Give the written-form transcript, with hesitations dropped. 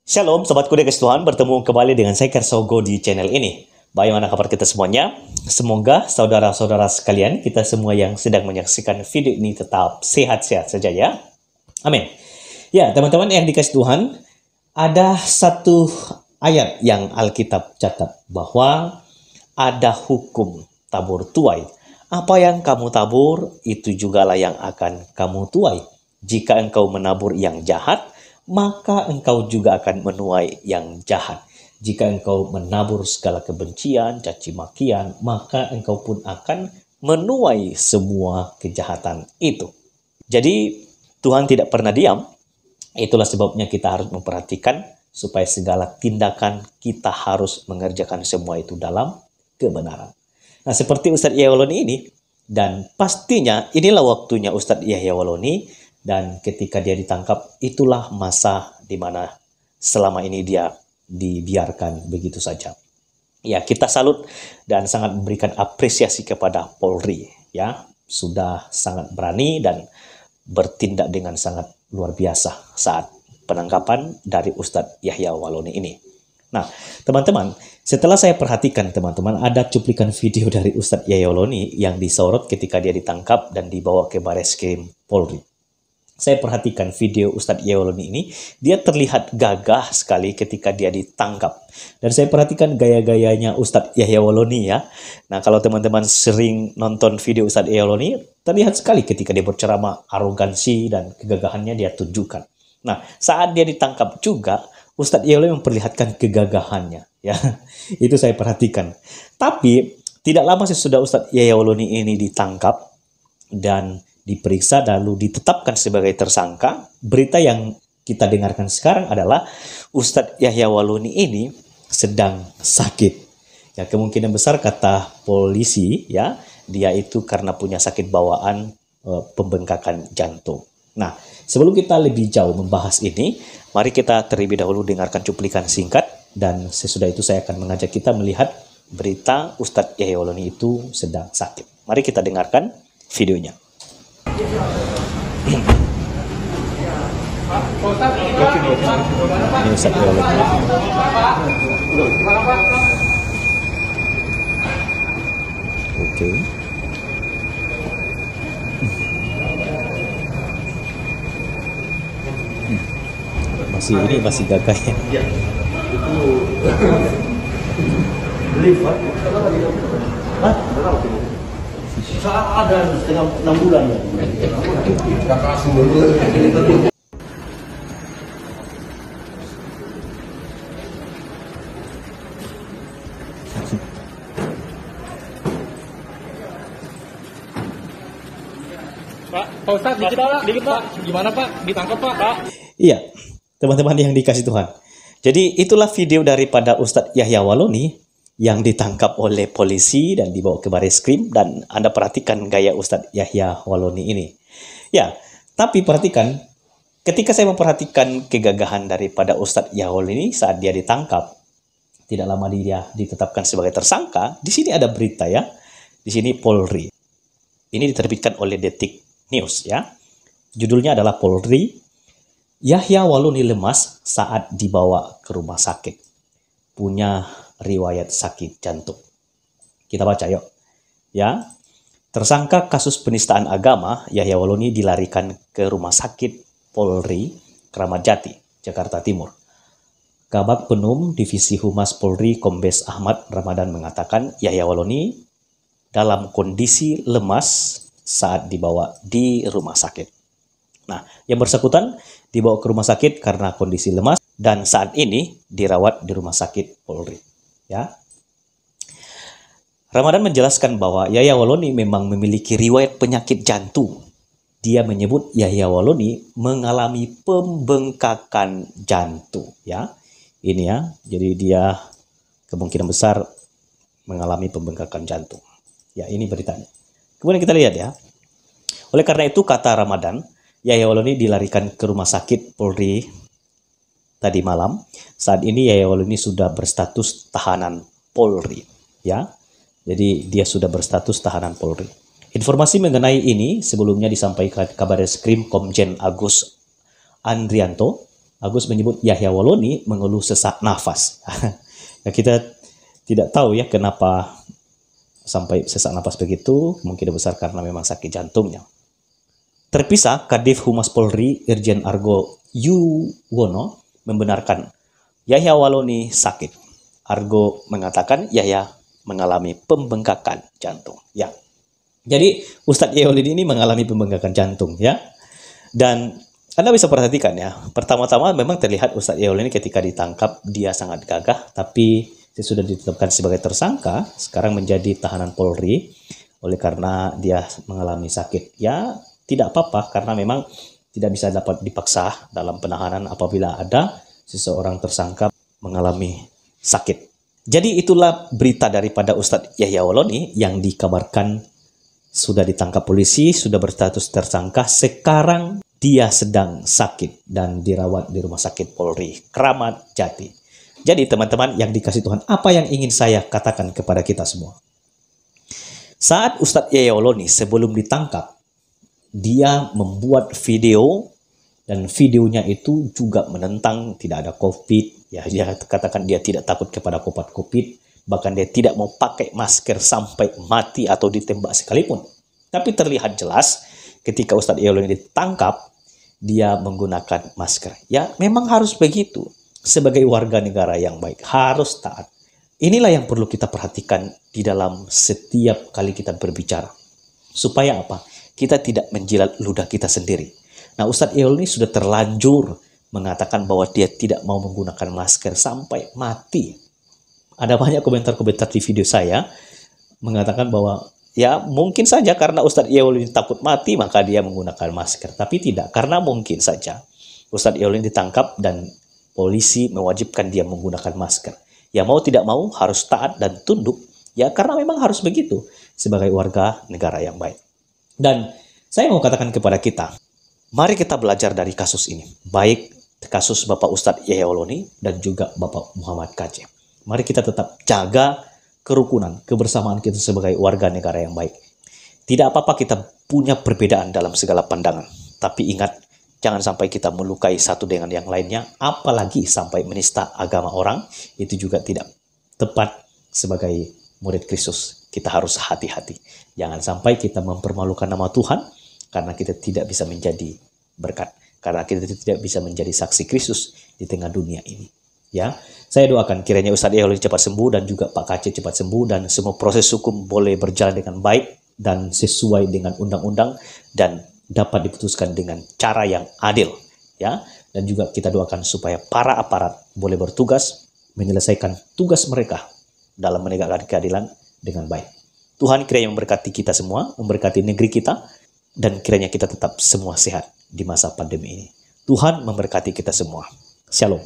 Shalom, Sobat Kuda Kasih Tuhan, bertemu kembali dengan saya Kersogo di channel ini. Bagaimana kabar kita semuanya? Semoga saudara-saudara sekalian, kita semua yang sedang menyaksikan video ini tetap sehat-sehat saja ya. Amin. Ya, teman-teman yang dikasih Tuhan, ada satu ayat yang Alkitab catat bahwa ada hukum tabur tuai. Apa yang kamu tabur, itu jugalah yang akan kamu tuai. Jika engkau menabur yang jahat, maka engkau juga akan menuai yang jahat. Jika engkau menabur segala kebencian, caci makian, maka engkau pun akan menuai semua kejahatan itu. Jadi Tuhan tidak pernah diam. Itulah sebabnya kita harus memperhatikan supaya segala tindakan kita harus mengerjakan semua itu dalam kebenaran. Nah, seperti Ustadz Yahya Waloni ini, dan pastinya inilah waktunya Ustadz Yahya Waloni. Dan ketika dia ditangkap, itulah masa di mana selama ini dia dibiarkan begitu saja. Ya, kita salut dan sangat memberikan apresiasi kepada Polri. Ya, sudah sangat berani dan bertindak dengan sangat luar biasa saat penangkapan dari Ustadz Yahya Waloni ini. Nah, teman-teman, setelah saya perhatikan teman-teman, ada cuplikan video dari Ustadz Yahya Waloni yang disorot ketika dia ditangkap dan dibawa ke Bareskrim Polri. Saya perhatikan video Ustadz Yahya Waloni ini, dia terlihat gagah sekali ketika dia ditangkap. Dan saya perhatikan gaya-gayanya Ustadz Yahya Waloni ya. Nah, kalau teman-teman sering nonton video Ustadz Yahya Waloni, terlihat sekali ketika dia berceramah, arogansi dan kegagahannya dia tunjukkan. Nah, saat dia ditangkap juga, Ustadz Yahya Waloni memperlihatkan kegagahannya. Ya, itu saya perhatikan. Tapi, tidak lama sesudah Ustadz Yahya Waloni ini ditangkap dan diperiksa lalu ditetapkan sebagai tersangka, berita yang kita dengarkan sekarang adalah Ustadz Yahya Waloni ini sedang sakit. Ya, kemungkinan besar kata polisi ya, dia itu karena punya sakit bawaan pembengkakan jantung. Nah, sebelum kita lebih jauh membahas ini, mari kita terlebih dahulu dengarkan cuplikan singkat dan sesudah itu saya akan mengajak kita melihat berita Ustadz Yahya Waloni itu sedang sakit. Mari kita dengarkan videonya. Ini Ustadz Yahya Waloni. Oke. Masih gagah ya. Iya. Itu lift, Pak. Hah? Saat ada setengah 6 bulan ya. Kakak sumber. Pak Ustadz, dikit Pak. Gimana Pak? Ditangkap Pak? Iya, teman-teman yang dikasih Tuhan. Jadi itulah video daripada Ustadz Yahya Waloni yang ditangkap oleh polisi dan dibawa ke Bareskrim, dan Anda perhatikan gaya Ustadz Yahya Waloni ini. Ya, tapi perhatikan, ketika saya memperhatikan kegagahan daripada Ustadz Yahya Waloni saat dia ditangkap, tidak lama dia ditetapkan sebagai tersangka, di sini ada berita ya, di sini Polri. Ini diterbitkan oleh Detik News ya. Judulnya adalah Polri, Yahya Waloni lemas saat dibawa ke rumah sakit. Punya riwayat sakit jantung. Kita baca yuk. Ya. Tersangka kasus penistaan agama, Yahya Waloni dilarikan ke Rumah Sakit Polri, Kramat Jati, Jakarta Timur. Kabag Penum Divisi Humas Polri Kombes Ahmad Ramadan mengatakan Yahya Waloni dalam kondisi lemas saat dibawa di rumah sakit. Nah, yang bersangkutan dibawa ke rumah sakit karena kondisi lemas dan saat ini dirawat di Rumah Sakit Polri. Ya. Ramadan menjelaskan bahwa Yahya Waloni memang memiliki riwayat penyakit jantung. Dia menyebut Yahya Waloni mengalami pembengkakan jantung. Ya, ini ya. Jadi dia kemungkinan besar mengalami pembengkakan jantung. Ya, ini beritanya. Kemudian kita lihat ya. Oleh karena itu kata Ramadan, Yahya Waloni dilarikan ke Rumah Sakit Polri tadi malam. Saat ini Yahya Waloni sudah berstatus tahanan Polri, ya. Jadi dia sudah berstatus tahanan Polri. Informasi mengenai ini sebelumnya disampaikan Kabareskrim Komjen Agus Andrianto Agus menyebut Yahya Waloni mengeluh sesak nafas. Ya, kita tidak tahu ya kenapa sampai sesak nafas begitu, mungkin besar karena memang sakit jantungnya. Terpisah, Kadif Humas Polri Irjen Argo Yuwono membenarkan Yahya Waloni sakit. Argo mengatakan Yahya mengalami pembengkakan jantung. Ya, jadi Ustadz Yahya Waloni ini mengalami pembengkakan jantung ya. Dan Anda bisa perhatikan ya, pertama-tama memang terlihat Ustadz Yahya Waloni ketika ditangkap dia sangat gagah, tapi sudah ditetapkan sebagai tersangka, sekarang menjadi tahanan Polri oleh karena dia mengalami sakit. Ya, tidak apa-apa karena memang tidak bisa dapat dipaksa dalam penahanan apabila ada seseorang tersangka mengalami sakit. Jadi itulah berita daripada Ustadz Yahya Waloni yang dikabarkan sudah ditangkap polisi, sudah berstatus tersangka, sekarang dia sedang sakit dan dirawat di Rumah Sakit Polri Kramat Jati. Jadi teman-teman yang dikasih Tuhan, apa yang ingin saya katakan kepada kita semua? Saat Ustadz Yahya Waloni sebelum ditangkap, dia membuat video dan videonya itu juga menentang tidak ada COVID. Ya, dia katakan dia tidak takut kepada COVID, bahkan dia tidak mau pakai masker sampai mati atau ditembak sekalipun. Tapi terlihat jelas ketika Ustadz Yahya Waloni ditangkap, dia menggunakan masker. Ya, memang harus begitu. Sebagai warga negara yang baik, harus taat. Inilah yang perlu kita perhatikan di dalam setiap kali kita berbicara. Supaya apa? Kita tidak menjilat ludah kita sendiri. Nah, Ustadz Yahya Waloni sudah terlanjur mengatakan bahwa dia tidak mau menggunakan masker sampai mati. Ada banyak komentar-komentar di video saya mengatakan bahwa ya mungkin saja karena Ustadz Yahya Waloni takut mati maka dia menggunakan masker. Tapi tidak, karena mungkin saja Ustadz Yahya Waloni ditangkap dan polisi mewajibkan dia menggunakan masker. Ya mau tidak mau harus taat dan tunduk. Ya karena memang harus begitu sebagai warga negara yang baik. Dan saya mau katakan kepada kita, mari kita belajar dari kasus ini. Baik kasus Bapak Ustadz Yahya Waloni dan juga Bapak Muhammad KJ. Mari kita tetap jaga kerukunan, kebersamaan kita sebagai warga negara yang baik. Tidak apa-apa kita punya perbedaan dalam segala pandangan. Tapi ingat, jangan sampai kita melukai satu dengan yang lainnya, apalagi sampai menista agama orang. Itu juga tidak tepat sebagai murid Kristus. Kita harus hati-hati. Jangan sampai kita mempermalukan nama Tuhan, karena kita tidak bisa menjadi berkat. Karena kita tidak bisa menjadi saksi Kristus di tengah dunia ini. Ya, saya doakan kiranya Ustadz Yahya Waloni cepat sembuh dan juga Pak KC cepat sembuh dan semua proses hukum boleh berjalan dengan baik dan sesuai dengan undang-undang dan dapat diputuskan dengan cara yang adil, ya. Dan juga kita doakan supaya para aparat boleh bertugas menyelesaikan tugas mereka dalam menegakkan keadilan dengan baik. Tuhan kiranya memberkati kita semua, memberkati negeri kita, dan kiranya kita tetap semua sehat di masa pandemi ini. Tuhan memberkati kita semua. Shalom.